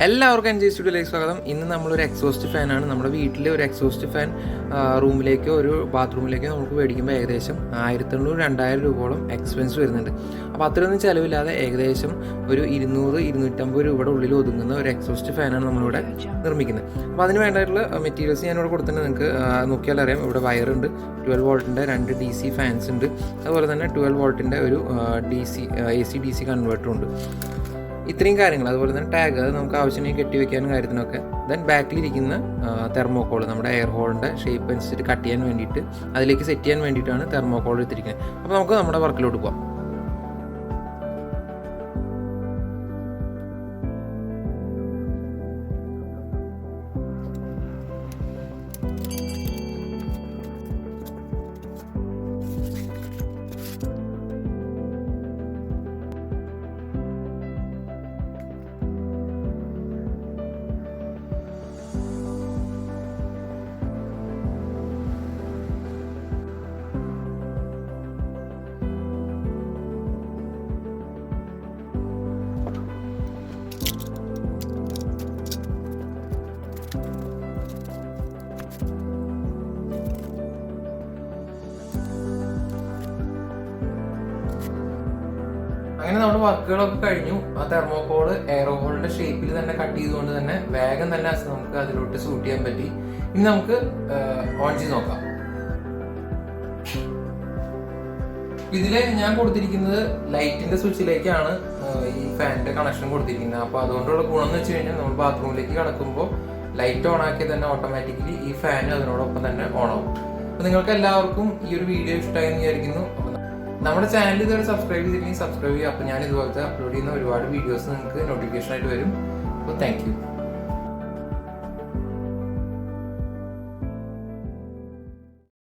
എല്ലാവർക്കും എൻജോയ് സ്റ്റുഡിയോയിലേക്ക് സ്വാഗതം. ഇന്ന് നമ്മളൊരു എക്സോസ്റ്റ് ഫാനാണ്. നമ്മുടെ വീട്ടിലെ ഒരു എക്സോസ്റ്റ് ഫാൻ റൂമിലേക്കോ ഒരു ബാത്റൂമിലേക്കോ നമുക്ക് മേടിക്കുമ്പോൾ ഏകദേശം 1800-2000 രൂപയോളം എക്സ്പെൻസ് വരുന്നുണ്ട്. അപ്പോൾ അത്രയൊന്നും ചിലവില്ലാതെ ഏകദേശം ഒരു 200-250 രൂപയുടെ ഉള്ളിൽ ഒതുങ്ങുന്ന ഒരു എക്സോസ്റ്റ് ഫാനാണ് നമ്മളിവിടെ നിർമ്മിക്കുന്നത്. അപ്പോൾ അതിന് വേണ്ടിയിട്ടുള്ള മെറ്റീരിയൽസ് ഞാനിവിടെ കൊടുത്തിട്ടുണ്ട്. നിങ്ങൾക്ക് നോക്കിയാൽ അറിയാം. ഇവിടെ വയറുണ്ട്, 12 വോൾട്ടിൻ്റെ 2 DC ഫാൻസ് ഉണ്ട്, അതുപോലെ തന്നെ 12 വോൾട്ടിൻ്റെ ഒരു AC DC കൺവേർട്ടറുണ്ട്. ഇത്രയും കാര്യങ്ങൾ, അതുപോലെ തന്നെ ടാഗ്, അത് നമുക്ക് ആവശ്യമായി കെട്ടിവെക്കാനും കാര്യത്തിനൊക്കെ. ദെൻ ബാക്കിലിരിക്കുന്ന തെർമോക്കോൾ നമ്മുടെ എയർ ഹോളിൻ്റെ ഷേപ്പ് അനുസരിച്ച് കട്ട് ചെയ്യാൻ വേണ്ടിയിട്ട് അതിലേക്ക് സെറ്റ് ചെയ്യാൻ വേണ്ടിയിട്ടാണ് തെർമോക്കോൾ എടുത്തിരിക്കുന്നത്. അപ്പോൾ നമുക്ക് നമ്മുടെ വർക്കിലോട്ട് പോകാം. അങ്ങനെ നമ്മുടെ വർക്കുകളൊക്കെ കഴിഞ്ഞു. ആ തെർമോക്കോള് എയർ ഹോളിന്റെ ഷേപ്പിൽ തന്നെ കട്ട് ചെയ്തുകൊണ്ട് തന്നെ വേഗം തന്നെ നമുക്ക് അതിലോട്ട് സൂട്ട് ചെയ്യാൻ പറ്റി. ഇനി നമുക്ക് ഓൺ ചെയ്ത് നോക്കാം. ഇതില് ഞാൻ കൊടുത്തിരിക്കുന്നത് ലൈറ്റിന്റെ സ്വിച്ചിലേക്കാണ് ഈ ഫാനിന്റെ കണക്ഷൻ കൊടുത്തിരിക്കുന്നത്. അപ്പൊ അതുകൊണ്ടുള്ള ഗുണം എന്ന് വെച്ച് കഴിഞ്ഞാൽ നമ്മൾ ബാത്റൂമിലേക്ക് കടക്കുമ്പോൾ ലൈറ്റ് ഓൺ ആക്കി തന്നെ ഓട്ടോമാറ്റിക്കലി ഈ ഫാൻ അതിനോടൊപ്പം തന്നെ ഓൺ ആവും. അപ്പൊ നിങ്ങൾക്ക് എല്ലാവർക്കും ഈ ഒരു വീഡിയോ ഇഷ്ടമായി എന്ന് വിചാരിക്കുന്നു. നമ്മുടെ ചാനൽ ഇതുവരെ സബ്സ്ക്രൈബ് ചെയ്തില്ലെങ്കിൽ സബ്സ്ക്രൈബ് ചെയ്യുക. അപ്പോൾ ഞാൻ ഇതുപോലത്തെ അപ്ലോഡ് ചെയ്യുന്ന ഒരുപാട് വീഡിയോസ് നിങ്ങൾക്ക് നോട്ടിഫിക്കേഷൻ ആയിട്ട് വരും. അപ്പോൾ താങ്ക് യു.